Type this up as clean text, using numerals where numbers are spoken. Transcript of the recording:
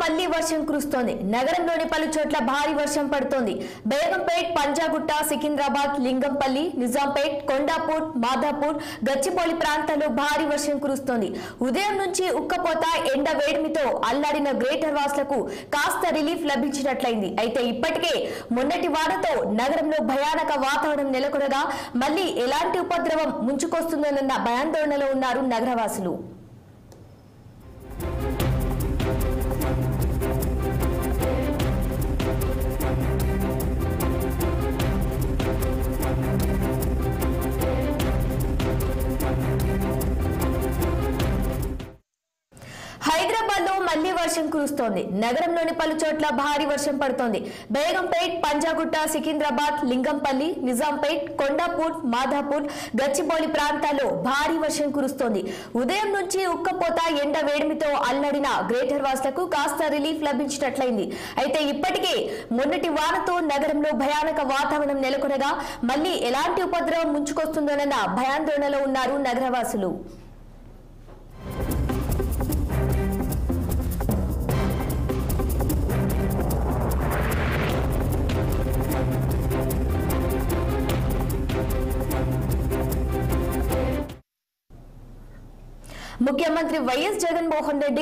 మళ్లీ వర్షం కురుస్తోంది. నగరంలోని పలు చోట్ల భారీ వర్షం పడుతోంది. బేగంపేట్, పంజాగుట్ట, సికింద్రాబాద్, లింగంపల్లి, నిజాంపేట్, కొండాపూర్, మాధాపూర్, గచ్చిబౌలి ప్రాంతాల్లో భారీ వర్షం కురుస్తోంది. ఉదయం నుంచి ఉక్కపోత, ఎండ వేడిమితో అల్లాడిన గ్రేటర్ వాసులకు కాస్త రిలీఫ్ లభించినట్లయింది. అయితే ఇప్పటికే మొన్నటి వానతో నగరంలో భయానక వాతావరణం నెలకొనగా మళ్లీ ఎలాంటి ఉపద్రవం ముంచుకొస్తుందోనన్న భయాందోళనలో ఉన్నారు నగరవాసులు. హైదరాబాద్ లో మళ్లీ వర్షం కురుస్తోంది. నగరంలోని పలు చోట్ల భారీ వర్షం పడుతోంది. బేగంపేట్, పంజాగుట్ట, సికింద్రాబాద్, లింగంపల్లి, నిజాంపేట్, కొండాపూర్, మాధాపూర్, గచ్చిబౌలి ప్రాంతాల్లో భారీ వర్షం కురుస్తోంది. ఉదయం నుంచి ఉక్కపోత, ఎండ వేడిమితో అల్లాడిన గ్రేటర్ వాసులకు కాస్త రిలీఫ్ లభించినట్లయింది. అయితే ఇప్పటికే మొన్నటి వానతో నగరంలో భయానక వాతావరణం నెలకొనగా మళ్లీ ఎలాంటి ఉపద్రవం ముంచుకొస్తుందోనన్న భయాందోళనలో ఉన్నారు నగరవాసులు. ముఖ్యమంత్రి వైఎస్ జగన్మోహన్ రెడ్డి